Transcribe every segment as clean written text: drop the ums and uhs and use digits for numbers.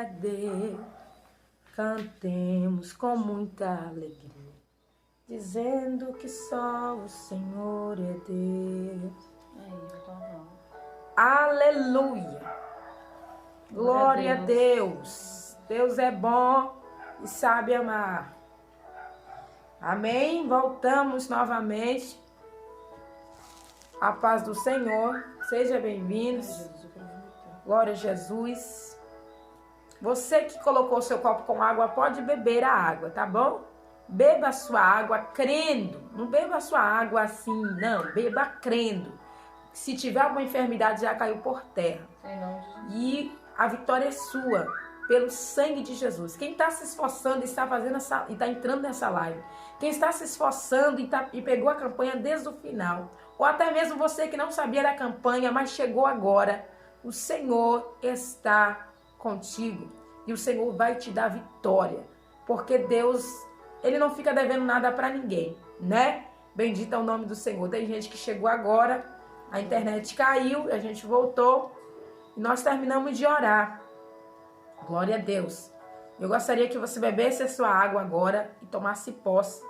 a Deus, cantemos com muita alegria, dizendo que só o Senhor é Deus. Aleluia! Glória a Deus! Deus é bom e sabe amar. Amém? Voltamos novamente. A paz do Senhor. Seja bem-vindos. Glória a Jesus. Você que colocou seu copo com água, pode beber a água, tá bom? Beba a sua água crendo. Não beba a sua água assim, não. Beba crendo. Se tiver alguma enfermidade, já caiu por terra. E a vitória é sua, pelo sangue de Jesus. Quem está se esforçando e está entrando nessa live, quem está se esforçando e pegou a campanha desde o final, ou até mesmo você que não sabia da campanha, mas chegou agora, o Senhor está contigo e o Senhor vai te dar vitória, porque Deus, Ele não fica devendo nada para ninguém, né? Bendito é o nome do Senhor. Tem gente que chegou agora, a internet caiu, a gente voltou e nós terminamos de orar. Glória a Deus. Eu gostaria que você bebesse a sua água agora e tomasse posse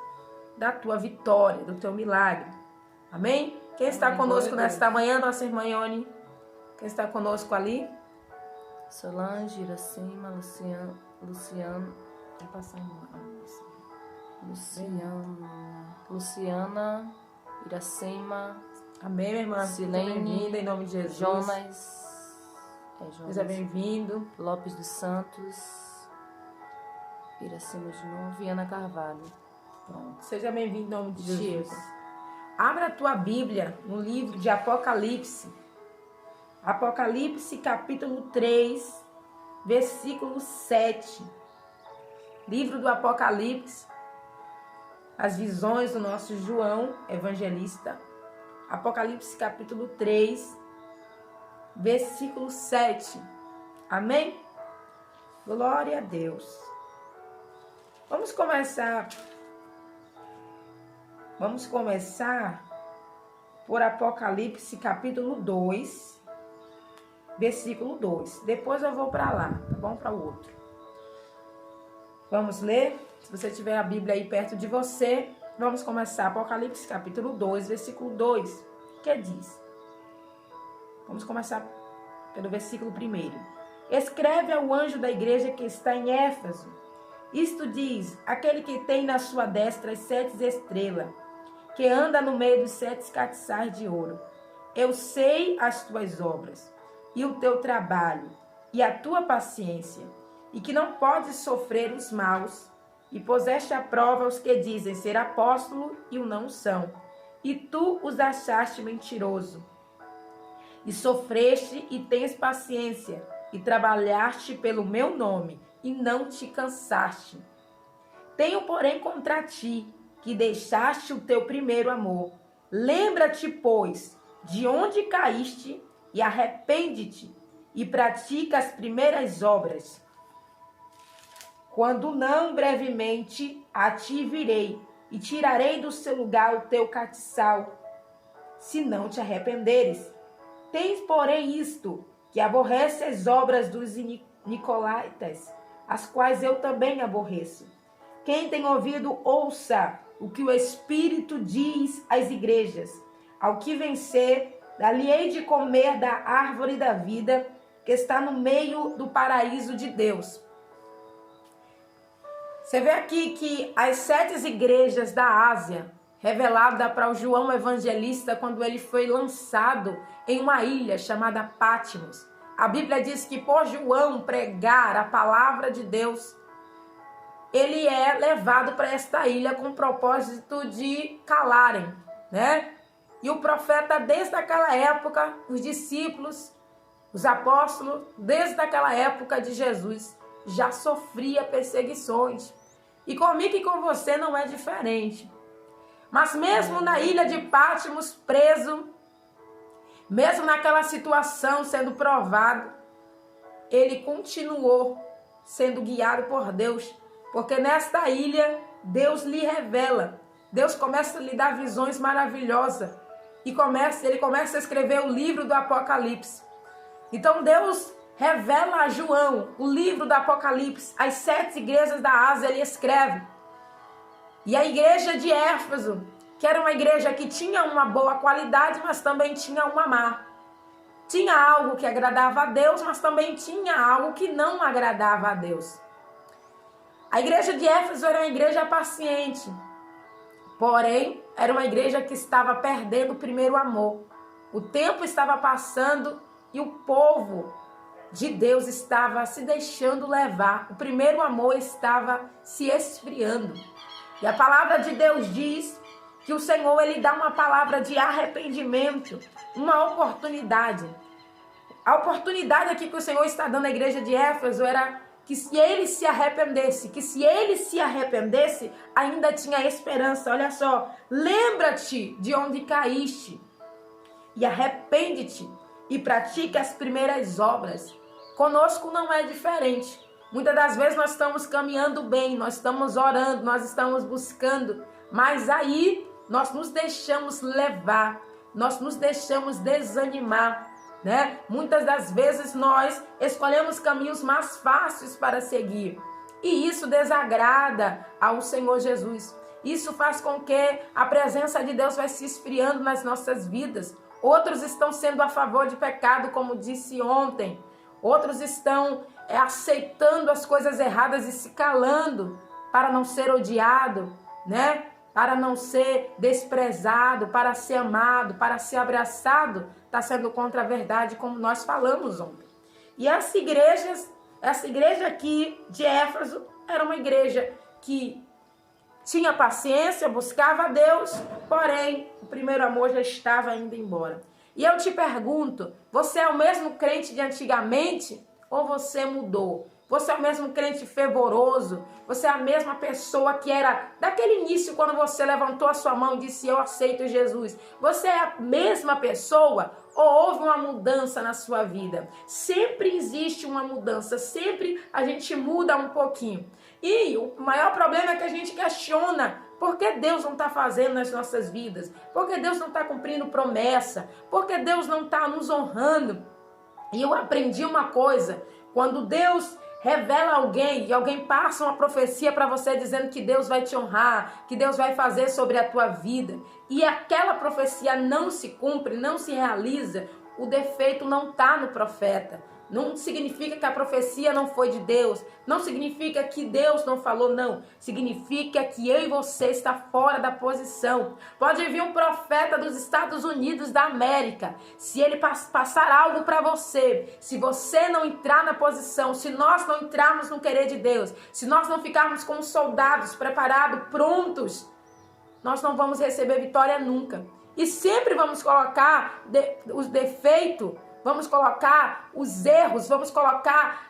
da tua vitória, do teu milagre. Amém? Quem está conosco nesta manhã, nossa irmã Ione? Quem está conosco ali? Solange, Iracema, Luciana, Iracema. Amém, minha irmã? Silene, bem-vinda em nome de Jesus. Jonas. Seja bem-vindo. Lopes dos Santos. Iracema de novo. E Ana Carvalho. Pronto. Seja bem-vindo em nome de Jesus. Abra a tua Bíblia no livro de Apocalipse. Apocalipse capítulo 3, versículo 7. Livro do Apocalipse. As visões do nosso João Evangelista. Apocalipse capítulo 3, versículo 7. Amém? Glória a Deus. Vamos começar por Apocalipse capítulo 2, versículo 2. Depois eu vou para lá, tá bom? Para o outro. Vamos ler? Se você tiver a Bíblia aí perto de você, vamos começar Apocalipse capítulo 2, versículo 2, que diz. Vamos começar pelo versículo 1. Escreve ao anjo da igreja que está em Éfeso. Isto diz, aquele que tem na sua destra as 7 estrelas, que anda no meio dos 7 castiçais de ouro. Eu sei as tuas obras, e o teu trabalho, e a tua paciência, e que não podes sofrer os maus, e puseste à prova os que dizem ser apóstolo e o não são, e tu os achaste mentiroso. E sofreste e tens paciência, e trabalhaste pelo meu nome, e não te cansaste. Tenho, porém, contra ti, que deixaste o teu primeiro amor. Lembra-te, pois, de onde caíste, e arrepende-te, e pratica as primeiras obras. Quando não, brevemente, a ti virei, e tirarei do seu lugar o teu castiçal, se não te arrependeres. Tens, porém, isto, que aborrece as obras dos nicolaítas, as quais eu também aborreço. Quem tem ouvido, ouça o que o Espírito diz às igrejas. Ao que vencer, dar-lhe-ei de comer da árvore da vida, que está no meio do paraíso de Deus. Você vê aqui que as 7 igrejas da Ásia, revelada para o João Evangelista quando ele foi lançado em uma ilha chamada Patmos. A Bíblia diz que por João pregar a palavra de Deus, ele é levado para esta ilha com o propósito de calarem, né? E o profeta, desde aquela época, os discípulos, os apóstolos, desde aquela época de Jesus, já sofria perseguições. E comigo e com você não é diferente. Mas mesmo na ilha de Patmos, preso, mesmo naquela situação sendo provado, ele continuou sendo guiado por Deus, porque nesta ilha Deus lhe revela, Deus começa a lhe dar visões maravilhosas e ele começa a escrever o livro do Apocalipse. Então Deus revela a João o livro do Apocalipse, as 7 igrejas da Ásia, ele escreve. E a igreja de Éfeso, que era uma igreja que tinha uma boa qualidade, mas também tinha uma má. Tinha algo que agradava a Deus, mas também tinha algo que não agradava a Deus. A igreja de Éfeso era uma igreja paciente, porém, era uma igreja que estava perdendo o primeiro amor. O tempo estava passando e o povo de Deus estava se deixando levar. O primeiro amor estava se esfriando. E a palavra de Deus diz que o Senhor, ele dá uma palavra de arrependimento, uma oportunidade. A oportunidade aqui que o Senhor está dando à igreja de Éfeso era que se ele se arrependesse, ainda tinha esperança. Olha só, lembra-te de onde caíste e arrepende-te e pratique as primeiras obras. Conosco não é diferente. Muitas das vezes nós estamos caminhando bem, nós estamos orando, nós estamos buscando, mas aí nós nos deixamos levar, nós nos deixamos desanimar, né? Muitas das vezes nós escolhemos caminhos mais fáceis para seguir e isso desagrada ao Senhor Jesus. Isso faz com que a presença de Deus vai se esfriando nas nossas vidas. Outros estão sendo a favor de pecado, como disse ontem. Outros estão aceitando as coisas erradas e se calando para não ser odiado, né? Para não ser desprezado, para ser amado, para ser abraçado. Está sendo contra a verdade, como nós falamos ontem. E essa igreja aqui de Éfeso era uma igreja que tinha paciência, buscava a Deus, porém o primeiro amor já estava indo embora. E eu te pergunto, você é o mesmo crente de antigamente ou você mudou? Você é o mesmo crente fervoroso? Você é a mesma pessoa que era daquele início quando você levantou a sua mão e disse, eu aceito Jesus? Você é a mesma pessoa ou houve uma mudança na sua vida? Sempre existe uma mudança, sempre a gente muda um pouquinho. E o maior problema é que a gente questiona por que Deus não está fazendo nas nossas vidas, por que Deus não está cumprindo promessa, por que Deus não está nos honrando. E eu aprendi uma coisa, quando Deus revela alguém e alguém passa uma profecia para você dizendo que Deus vai te honrar, que Deus vai fazer sobre a tua vida, e aquela profecia não se cumpre, não se realiza, o defeito não está no profeta. Não significa que a profecia não foi de Deus, não significa que Deus não falou, não. Significa que eu e você está fora da posição. Pode vir um profeta dos Estados Unidos da América, se ele passar algo para você, se você não entrar na posição, se nós não entrarmos no querer de Deus, se nós não ficarmos como soldados preparados, prontos, nós não vamos receber vitória nunca. E sempre vamos colocar os defeitos, vamos colocar os erros, vamos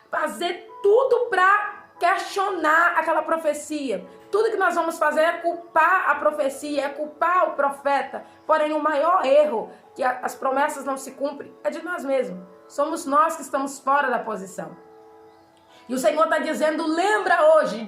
fazer tudo para questionar aquela profecia. Tudo que nós vamos fazer é culpar a profecia, é culpar o profeta. Porém, o maior erro, que as promessas não se cumprem, é de nós mesmos. Somos nós que estamos fora da posição. E o Senhor está dizendo, lembra hoje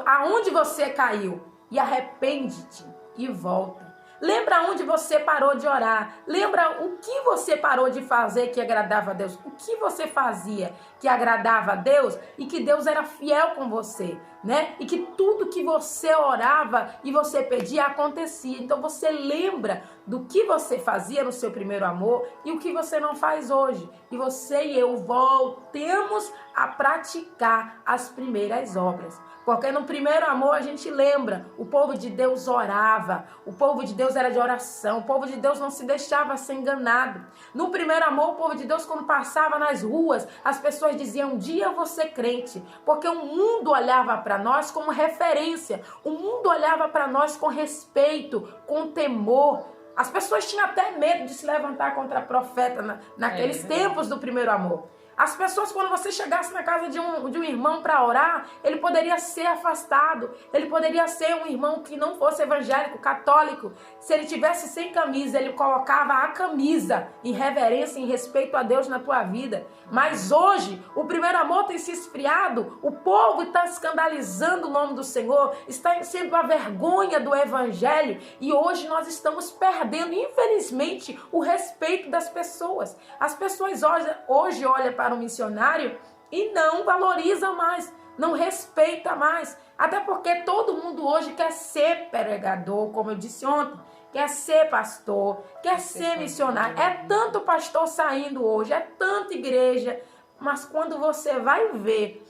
aonde você caiu e arrepende-te e volta. Lembra onde você parou de orar. Lembra o que você parou de fazer que agradava a Deus. O que você fazia que agradava a Deus e que Deus era fiel com você, né? E que tudo que você orava e você pedia acontecia. Então você lembra do que você fazia no seu primeiro amor e o que você não faz hoje. E você e eu voltemos a praticar as primeiras obras. Porque no primeiro amor a gente lembra, o povo de Deus orava, o povo de Deus era de oração, o povo de Deus não se deixava ser enganado. No primeiro amor, o povo de Deus, quando passava nas ruas, as pessoas diziam, um dia eu vou ser crente, porque o mundo olhava para nós como referência, o mundo olhava para nós com respeito, com temor. As pessoas tinham até medo de se levantar contra profeta naqueles tempos do primeiro amor. As pessoas, quando você chegasse na casa de um irmão para orar, ele poderia ser afastado. Ele poderia ser um irmão que não fosse evangélico, católico. Se ele tivesse sem camisa, ele colocava a camisa em reverência, em respeito a Deus na tua vida. Mas hoje, o primeiro amor tem se esfriado. O povo está escandalizando o nome do Senhor. Está sendo a vergonha do evangelho. E hoje nós estamos perdendo, infelizmente, o respeito das pessoas. As pessoas hoje olham para para um missionário e não valoriza mais, não respeita mais. Até porque todo mundo hoje quer ser pregador, como eu disse ontem, quer ser pastor, quer ser missionário. É tanto pastor saindo hoje, é tanta igreja, mas quando você vai ver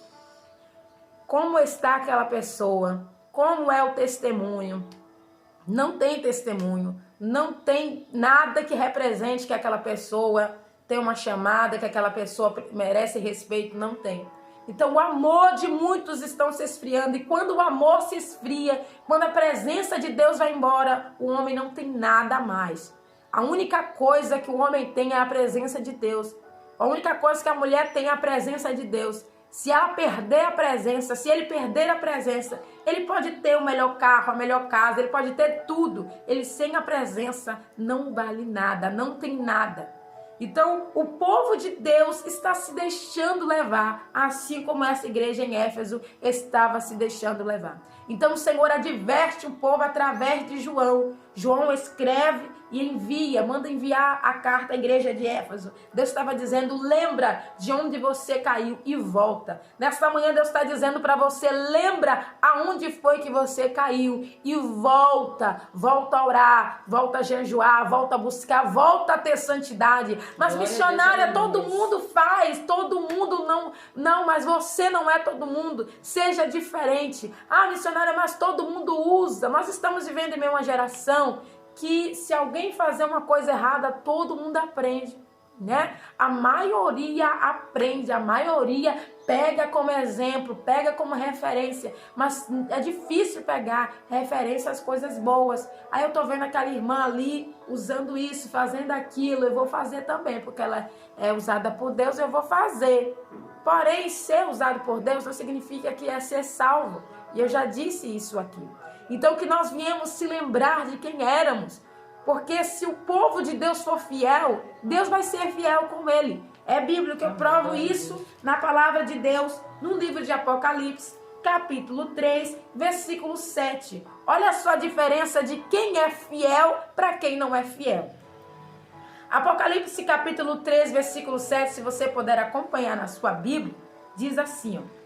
como está aquela pessoa, como é o testemunho, não tem testemunho, não tem nada que represente que aquela pessoa tem uma chamada, que aquela pessoa merece respeito, não tem. Então o amor de muitos estão se esfriando, e quando o amor se esfria, quando a presença de Deus vai embora, o homem não tem nada mais. A única coisa que o homem tem é a presença de Deus. A única coisa que a mulher tem é a presença de Deus. Se ela perder a presença, se ele perder a presença, ele pode ter o melhor carro, a melhor casa, ele pode ter tudo. Ele sem a presença não vale nada, não tem nada. Então, o povo de Deus está se deixando levar, assim como essa igreja em Éfeso estava se deixando levar. Então, o Senhor adverte o povo através de João. João escreve e envia, manda enviar a carta à igreja de Éfeso. Deus estava dizendo, lembra de onde você caiu e volta. Nesta manhã Deus está dizendo para você, lembra aonde foi que você caiu e volta. Volta a orar, volta a jejuar, volta a buscar, volta a ter santidade. Mas missionária, todo mundo faz, todo mundo não, mas você não é todo mundo. Seja diferente. Ah, missionária, mas todo mundo usa. Nós estamos vivendo em uma geração que se alguém fazer uma coisa errada, todo mundo aprende, né? A maioria aprende, a maioria pega como exemplo, pega como referência, mas é difícil pegar referência às coisas boas. Aí eu tô vendo aquela irmã ali usando isso, fazendo aquilo, eu vou fazer também, porque ela é usada por Deus, eu vou fazer. Porém, ser usado por Deus não significa que é ser salvo. E eu já disse isso aqui. Então que nós viemos se lembrar de quem éramos. Porque se o povo de Deus for fiel, Deus vai ser fiel com ele. É bíblico, eu provo isso na palavra de Deus, no livro de Apocalipse, capítulo 3, versículo 7. Olha só a diferença de quem é fiel para quem não é fiel. Apocalipse capítulo 3, versículo 7, se você puder acompanhar na sua Bíblia, diz assim, ó.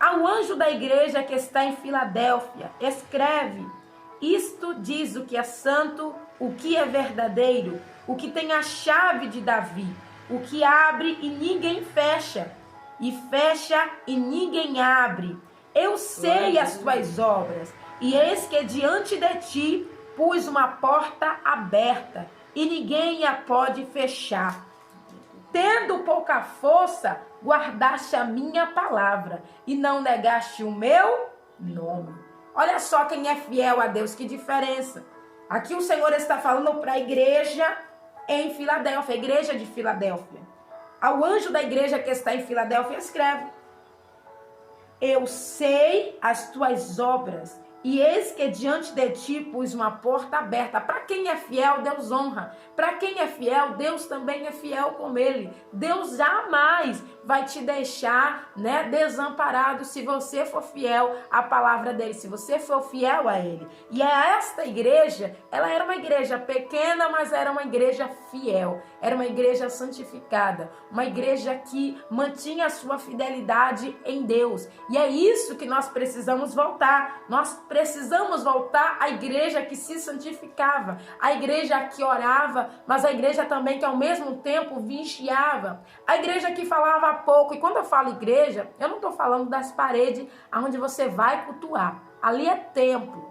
Ao anjo da igreja que está em Filadélfia, escreve, isto diz o que é santo, o que é verdadeiro, o que tem a chave de Davi, o que abre e ninguém fecha, e fecha e ninguém abre. Eu sei as tuas obras, e eis que diante de ti pus uma porta aberta, e ninguém a pode fechar. Tendo pouca força, guardaste a minha palavra e não negaste o meu nome. Olha só quem é fiel a Deus, que diferença. Aqui o Senhor está falando para a igreja em Filadélfia, a igreja de Filadélfia. Ao anjo da igreja que está em Filadélfia, escreve, eu sei as tuas obras, e eis que diante de ti pus uma porta aberta. Para quem é fiel, Deus honra. Para quem é fiel, Deus também é fiel com ele. Deus jamais vai te deixar, né, desamparado se você for fiel à palavra dele, se você for fiel a ele. E esta igreja, ela era uma igreja pequena, mas era uma igreja fiel. Era uma igreja santificada. Uma igreja que mantinha a sua fidelidade em Deus. E é isso que nós precisamos voltar. Nós precisamos voltar à igreja que se santificava, a igreja que orava, mas a igreja também que ao mesmo tempo vigiava, a igreja que falava pouco. E quando eu falo igreja, eu não estou falando das paredes onde você vai cultuar, ali é templo,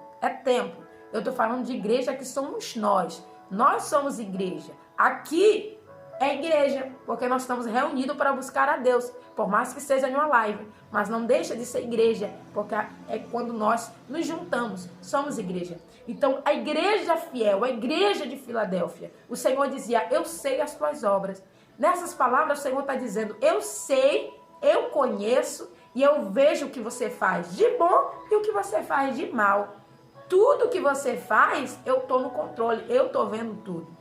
eu estou falando de igreja que somos nós somos igreja, aqui é igreja, porque nós estamos reunidos para buscar a Deus, por mais que seja em uma live, mas não deixa de ser igreja, porque é quando nós nos juntamos, somos igreja. Então, a igreja fiel, a igreja de Filadélfia, o Senhor dizia, eu sei as tuas obras. Nessas palavras, o Senhor está dizendo, eu sei, eu conheço e eu vejo o que você faz de bom e o que você faz de mal. Tudo que você faz, eu estou no controle, eu estou vendo tudo.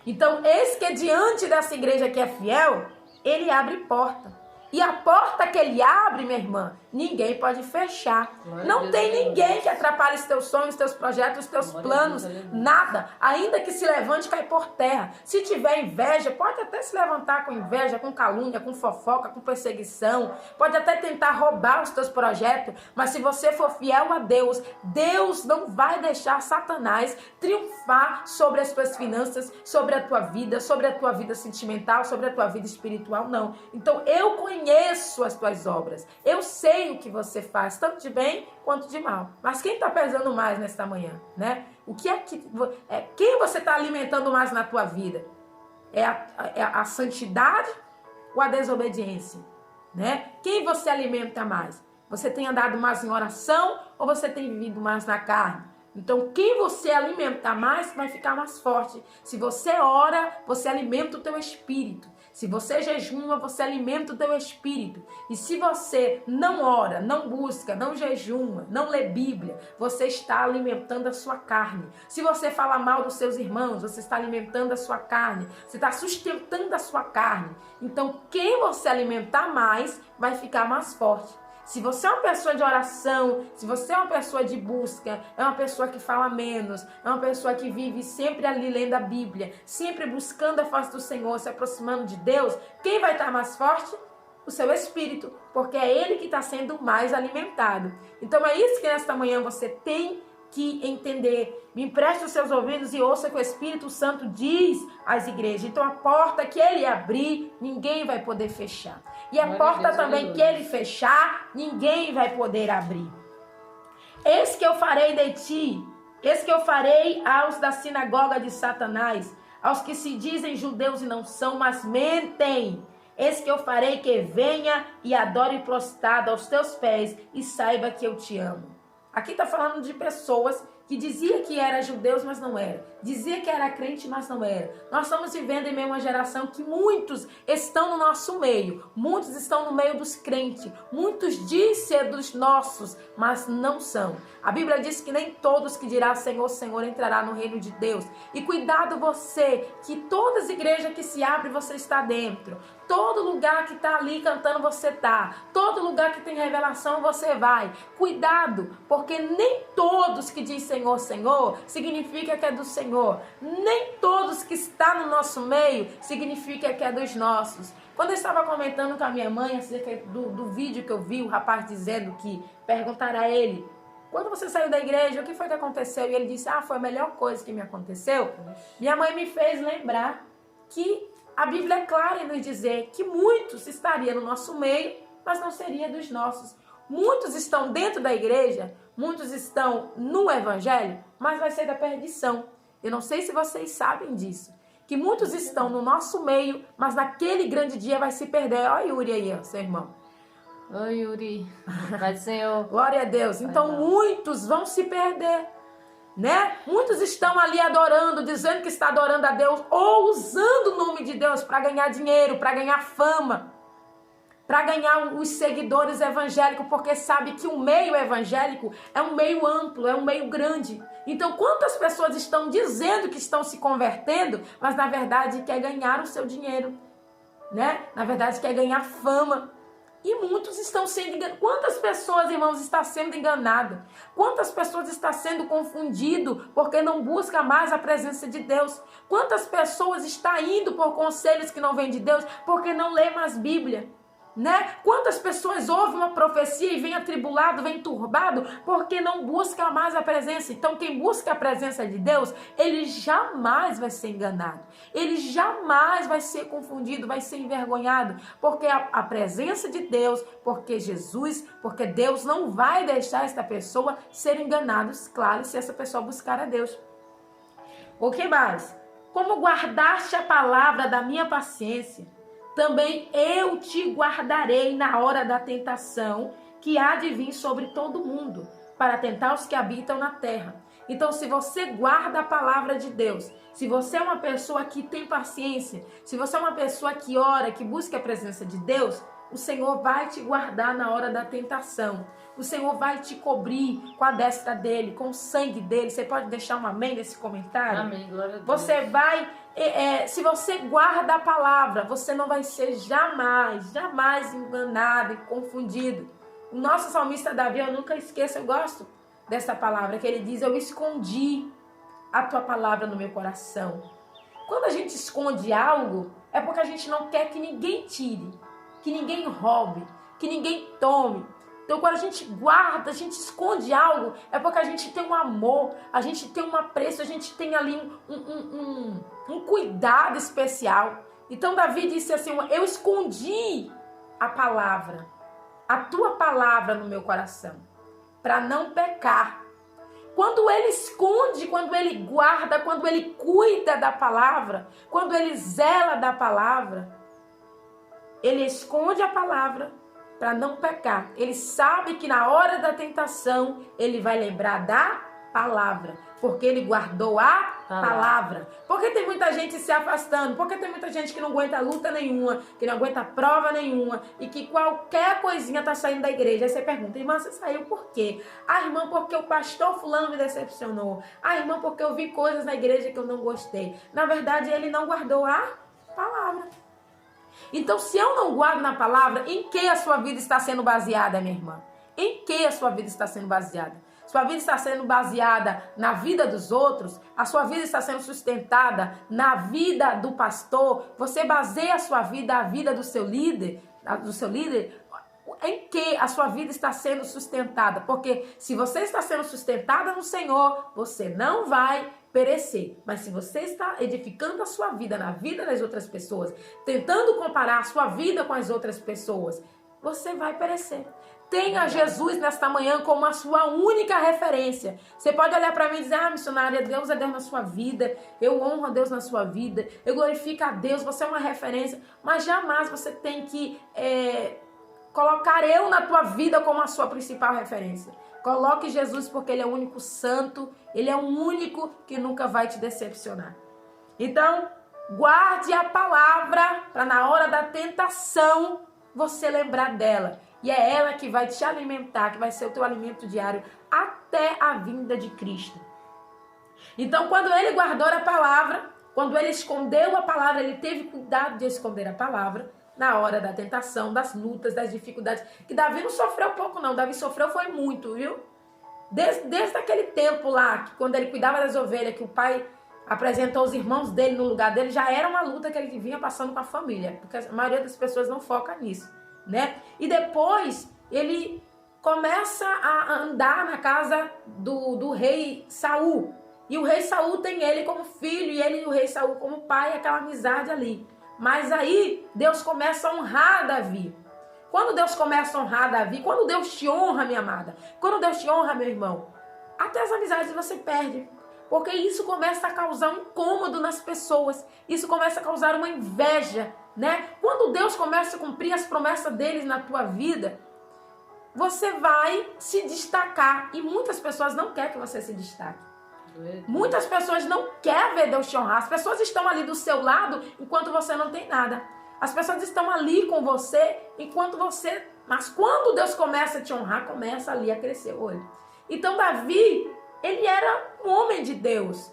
Então, eis que diante dessa igreja que é fiel, ele abre porta. E a porta que ele abre, minha irmã, ninguém pode fechar. Não tem ninguém que atrapalhe os teus sonhos, os teus projetos, os teus planos, nada. Ainda que se levante, cai por terra. Se tiver inveja, pode até se levantar com inveja, com calúnia, com fofoca, com perseguição. Pode até tentar roubar os teus projetos. Mas se você for fiel a Deus, Deus não vai deixar Satanás triunfar sobre as tuas finanças, sobre a tua vida sentimental, sobre a tua vida espiritual, não. Então eu conheço as tuas obras. Eu sei o que você faz, tanto de bem quanto de mal. Mas quem está pesando mais nesta manhã, né? O que quem você está alimentando mais na tua vida? É a santidade ou a desobediência, né? Quem você alimenta mais? Você tem andado mais em oração ou você tem vivido mais na carne? Então, quem você alimentar mais vai ficar mais forte. Se você ora, você alimenta o teu espírito. Se você jejuma, você alimenta o teu espírito. E se você não ora, não busca, não jejuma, não lê Bíblia, você está alimentando a sua carne. Se você fala mal dos seus irmãos, você está alimentando a sua carne. Você está sustentando a sua carne. Então, quem você alimentar mais, vai ficar mais forte. Se você é uma pessoa de oração, se você é uma pessoa de busca, é uma pessoa que fala menos, é uma pessoa que vive sempre ali lendo a Bíblia, sempre buscando a face do Senhor, se aproximando de Deus, quem vai estar mais forte? O seu espírito, porque é ele que está sendo mais alimentado. Então é isso que nesta manhã você tem que entender. Me empreste os seus ouvidos e ouça que o Espírito Santo diz às igrejas. Então a porta que ele abrir, ninguém vai poder fechar. E a porta também que ele fechar, ninguém vai poder abrir. Eis que eu farei de ti, eis que eu farei aos da sinagoga de Satanás, aos que se dizem judeus e não são, mas mentem. Eis que eu farei que venha e adore prostrado aos teus pés e saiba que eu te amo. Aqui está falando de pessoas que dizia que era judeus, mas não era. Dizia que era crente, mas não era. Nós estamos vivendo em meio a uma geração que muitos estão no nosso meio. Muitos estão no meio dos crentes. Muitos dizem ser dos nossos, mas não são. A Bíblia diz que nem todos que dirá Senhor, Senhor entrará no reino de Deus. E cuidado você, que todas as igrejas que se abrem, você está dentro. Todo lugar que está ali cantando, você está. Todo lugar que tem revelação, você vai. Cuidado, porque nem todos que dizem Senhor, Senhor, significa que é do Senhor. Nem todos que estão no nosso meio, significa que é dos nossos. Quando eu estava comentando com a minha mãe acerca do vídeo que eu vi, o rapaz dizendo que perguntaram a ele, quando você saiu da igreja, o que foi que aconteceu? E ele disse, foi a melhor coisa que me aconteceu. Minha mãe me fez lembrar que a Bíblia é clara em nos dizer que muitos estariam no nosso meio, mas não seria dos nossos. Muitos estão dentro da igreja, muitos estão no evangelho, mas vai ser da perdição. Eu não sei se vocês sabem disso. Que muitos estão no nosso meio, mas naquele grande dia vai se perder. Olha o Yuri aí, ó, seu irmão. Oi, Yuri. Vai, Senhor. Glória a Deus. Então muitos vão se perder, né? Muitos estão ali adorando, dizendo que está adorando a Deus, ou usando o nome de Deus para ganhar dinheiro, para ganhar fama, para ganhar os seguidores evangélicos, porque sabe que o meio evangélico é um meio amplo, é um meio grande. Então, quantas pessoas estão dizendo que estão se convertendo, mas na verdade quer ganhar o seu dinheiro, né? Na verdade quer ganhar fama. E muitos estão sendo enganados. Quantas pessoas, irmãos, estão sendo enganadas? Quantas pessoas estão sendo confundidas porque não busca mais a presença de Deus? Quantas pessoas estão indo por conselhos que não vêm de Deus porque não lê mais Bíblia? Né? Quantas pessoas ouvem uma profecia e vem atribulado, vem turbado, porque não busca mais a presença. Então quem busca a presença de Deus, ele jamais vai ser enganado, ele jamais vai ser confundido, vai ser envergonhado, porque a presença de Deus, porque Jesus, porque Deus não vai deixar esta pessoa ser enganada, claro, se essa pessoa buscar a Deus. O que mais? Como guardaste a palavra da minha paciência, também eu te guardarei na hora da tentação que há de vir sobre todo mundo, para tentar os que habitam na terra. Então, se você guarda a palavra de Deus, se você é uma pessoa que tem paciência, se você é uma pessoa que ora, que busca a presença de Deus, o Senhor vai te guardar na hora da tentação. O Senhor vai te cobrir com a destra dele, com o sangue dele. Você pode deixar um amém nesse comentário? Amém, glória a Deus. Você vai, se você guarda a palavra, você não vai ser jamais enganado e confundido. O nosso salmista Davi, eu nunca esqueço, eu gosto dessa palavra, que ele diz: eu escondi a tua palavra no meu coração. Quando a gente esconde algo, é porque a gente não quer que ninguém tire, que ninguém roube, que ninguém tome. Então, quando a gente guarda, a gente esconde algo, é porque a gente tem um amor, a gente tem um apreço, a gente tem ali um cuidado especial. Então, Davi disse assim: eu escondi a palavra, a tua palavra no meu coração, para não pecar. Quando ele esconde, quando ele guarda, quando ele cuida da palavra, quando ele zela da palavra, ele esconde a palavra para não pecar. Ele sabe que na hora da tentação, ele vai lembrar da palavra, porque ele guardou a palavra. Porque tem muita gente se afastando, porque tem muita gente que não aguenta luta nenhuma, que não aguenta prova nenhuma, e que qualquer coisinha tá saindo da igreja. Aí você pergunta: irmã, você saiu por quê? Ah, irmã, porque o pastor fulano me decepcionou. Ah, irmã, porque eu vi coisas na igreja que eu não gostei. Na verdade, ele não guardou a palavra. Então, se eu não guardo na palavra, em que a sua vida está sendo baseada, minha irmã? Em que a sua vida está sendo baseada? Sua vida está sendo baseada na vida dos outros? A sua vida está sendo sustentada na vida do pastor? Você baseia a sua vida, a vida do seu líder? Em que a sua vida está sendo sustentada? Porque se você está sendo sustentada no Senhor, você não vai perecer. Mas se você está edificando a sua vida na vida das outras pessoas, tentando comparar a sua vida com as outras pessoas, você vai perecer. Tenha Jesus nesta manhã como a sua única referência. Você pode olhar para mim e dizer: ah, missionária, Deus é Deus na sua vida, eu honro a Deus na sua vida, eu glorifico a Deus, você é uma referência. Mas jamais você tem que colocar eu na tua vida como a sua principal referência. Coloque Jesus, porque ele é o único santo, ele é o único que nunca vai te decepcionar. Então, guarde a palavra para na hora da tentação você lembrar dela. E é ela que vai te alimentar, que vai ser o teu alimento diário até a vinda de Cristo. Então, quando ele guardou a palavra, quando ele escondeu a palavra, ele teve cuidado de esconder a palavra na hora da tentação, das lutas, das dificuldades. Que Davi não sofreu pouco, não. Davi sofreu foi muito, viu? Desde aquele tempo lá, que quando ele cuidava das ovelhas, que o pai apresentou os irmãos dele no lugar dele, já era uma luta que ele vinha passando com a família. Porque a maioria das pessoas não foca nisso, né? E depois ele começa a andar na casa do rei Saul. E o rei Saul tem ele como filho e ele e o rei Saul como pai, aquela amizade ali. Mas aí Deus começa a honrar Davi. Quando Deus começa a honrar Davi, quando Deus te honra, minha amada, quando Deus te honra, meu irmão, até as amizades você perde. Porque isso começa a causar um incômodo nas pessoas. Isso começa a causar uma inveja, né? Quando Deus começa a cumprir as promessas deles na tua vida, você vai se destacar. E muitas pessoas não querem que você se destaque. Muitas pessoas não querem ver Deus te honrar. As pessoas estão ali do seu lado enquanto você não tem nada. As pessoas estão ali com você enquanto você... Mas quando Deus começa a te honrar, começa ali a crescer o olho. Então Davi, ele era um homem de Deus.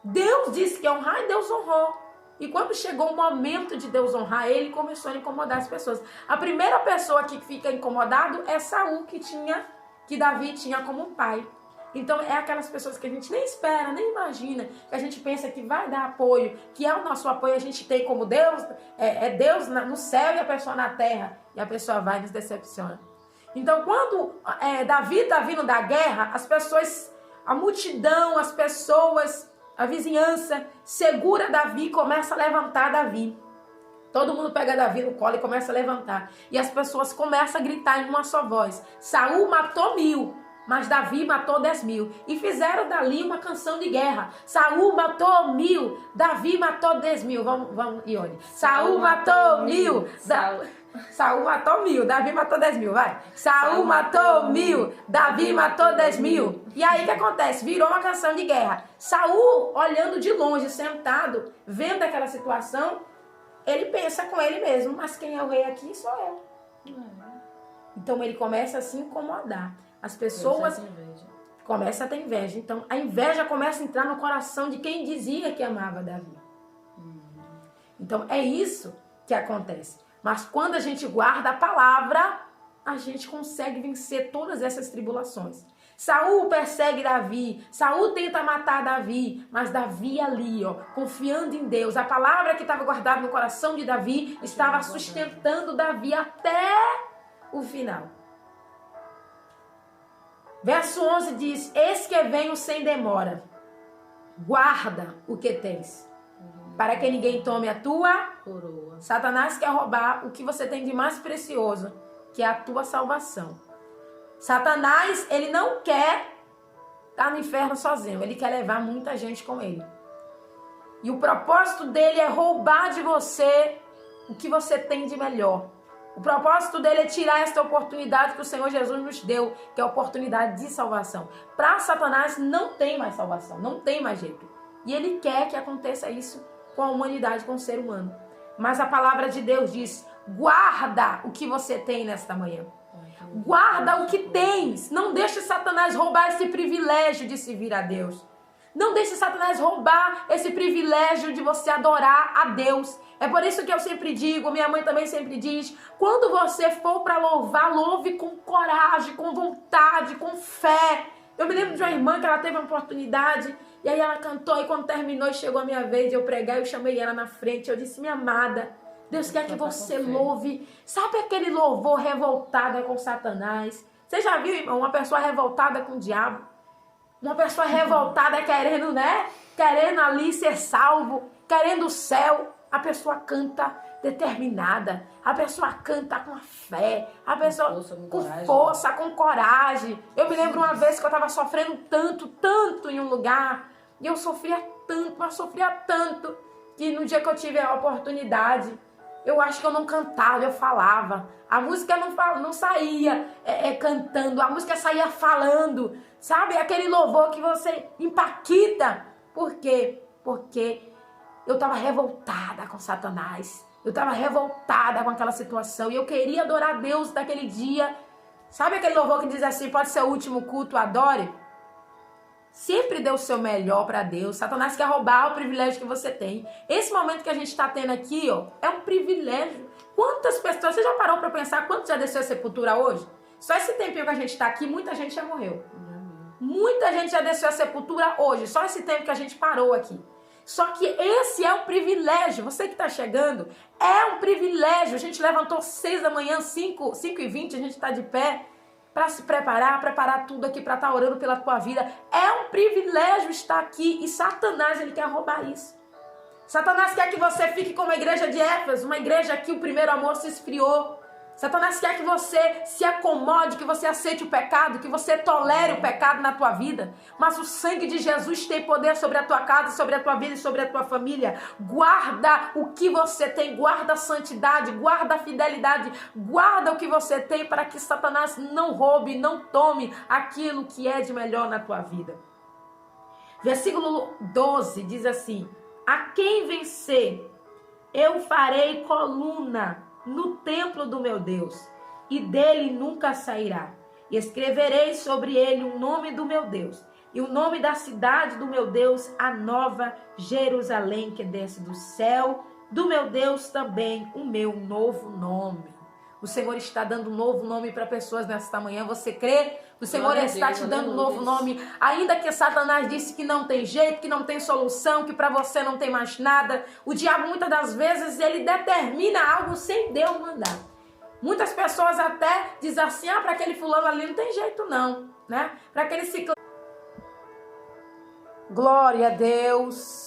Deus disse que ia honrar e Deus honrou. E quando chegou o momento de Deus honrar, ele começou a incomodar as pessoas. A primeira pessoa que fica incomodado é Saul, que Davi tinha como pai. Então é aquelas pessoas que a gente nem espera, nem imagina, que a gente pensa que vai dar apoio, que é o nosso apoio, a gente tem como Deus, é Deus no céu e a pessoa na terra, e a pessoa vai e nos decepciona. Então quando Davi está vindo da guerra, as pessoas, a multidão, as pessoas, a vizinhança, segura Davi e começa a levantar Davi. Todo mundo pega Davi no colo e começa a levantar. E as pessoas começam a gritar em uma só voz: Saul matou 1000. Mas Davi matou 10.000. E fizeram dali uma canção de guerra. Saul matou 1000. Davi matou 10.000. Vamos, Ione. Saul matou 1000. Saul matou 1000. Davi matou 10.000. Vai. Saul matou 1000. Davi matou 10.000. E aí o que acontece? Virou uma canção de guerra. Saul, olhando de longe, sentado, vendo aquela situação, ele pensa com ele mesmo: mas quem é o rei aqui sou eu. Então ele começa a se incomodar. As pessoas começam a ter inveja. Então a inveja começa a entrar no coração de quem dizia que amava Davi. Então é isso que acontece. Mas quando a gente guarda a palavra, a gente consegue vencer todas essas tribulações. Saul persegue Davi, Saul tenta matar Davi, mas Davi ali, confiando em Deus, a palavra que estava guardada no coração de Davi estava sustentando Davi até o final. Verso 11 diz: eis que venho sem demora, guarda o que tens, para que ninguém tome a tua coroa. Satanás quer roubar o que você tem de mais precioso, que é a tua salvação. Satanás, ele não quer estar no inferno sozinho, ele quer levar muita gente com ele. E o propósito dele é roubar de você o que você tem de melhor. O propósito dele é tirar esta oportunidade que o Senhor Jesus nos deu, que é a oportunidade de salvação. Para Satanás não tem mais salvação, não tem mais jeito. E ele quer que aconteça isso com a humanidade, com o ser humano. Mas a palavra de Deus diz: guarda o que você tem nesta manhã. Guarda o que tens. Não deixe Satanás roubar esse privilégio de servir a Deus. Não deixe Satanás roubar esse privilégio de você adorar a Deus. É por isso que eu sempre digo, minha mãe também sempre diz: quando você for para louvar, louve com coragem, com vontade, com fé. Eu me lembro de uma irmã que ela teve uma oportunidade, e aí ela cantou, e quando terminou e chegou a minha vez de eu pregar, eu chamei ela na frente, eu disse: minha amada, Deus quer que você louve. Sabe aquele louvor revoltado com Satanás? Você já viu, irmão, uma pessoa revoltada com o diabo? Uma pessoa revoltada querendo, querendo ali ser salvo, querendo o céu. A pessoa canta determinada. A pessoa canta com a fé. A pessoa com força, com coragem. Eu me lembro uma vez que eu estava sofrendo tanto em um lugar. E eu sofria tanto, que no dia que eu tive a oportunidade, eu acho que eu não cantava, eu falava. A música não saía cantando, a música saía falando. Sabe? Aquele louvor que você empaquita. Por quê? Porque eu estava revoltada com Satanás. Eu estava revoltada com aquela situação. E eu queria adorar a Deus naquele dia. Sabe aquele louvor que diz assim: pode ser o último culto, adore? Sempre dê o seu melhor para Deus. Satanás quer roubar o privilégio que você tem. Esse momento que a gente está tendo aqui, é um privilégio. Quantas pessoas, você já parou para pensar quantos já desceu a sepultura hoje? Só esse tempinho que a gente está aqui, muita gente já morreu. Muita gente já desceu a sepultura hoje. Só esse tempo que a gente parou aqui. Só que esse é um privilégio. Você que está chegando, é um privilégio. A gente levantou 6 da manhã, 5h20, a gente está de pé para se preparar tudo aqui para estar orando pela tua vida. É um privilégio estar aqui. E Satanás, ele quer roubar isso. Satanás quer que você fique como a igreja de Éfeso, uma igreja que o primeiro amor se esfriou. Satanás quer que você se acomode, que você aceite o pecado, que você tolere o pecado na tua vida. Mas o sangue de Jesus tem poder sobre a tua casa, sobre a tua vida e sobre a tua família. Guarda o que você tem, guarda a santidade, guarda a fidelidade, guarda o que você tem para que Satanás não roube, não tome aquilo que é de melhor na tua vida. Versículo 12 diz assim: a quem vencer, eu farei coluna no templo do meu Deus, e dele nunca sairá. E escreverei sobre ele o nome do meu Deus, e o nome da cidade do meu Deus, a nova Jerusalém que desce do céu, do meu Deus também o meu novo nome. O Senhor está dando um novo nome para pessoas nesta manhã. Você crê? O Senhor está te dando um novo nome. Ainda que Satanás disse que não tem jeito, que não tem solução, que para você não tem mais nada. O diabo muitas das vezes ele determina algo sem Deus mandar. Muitas pessoas até dizem assim: para aquele fulano ali não tem jeito não, né? Para aquele ciclo. Glória a Deus.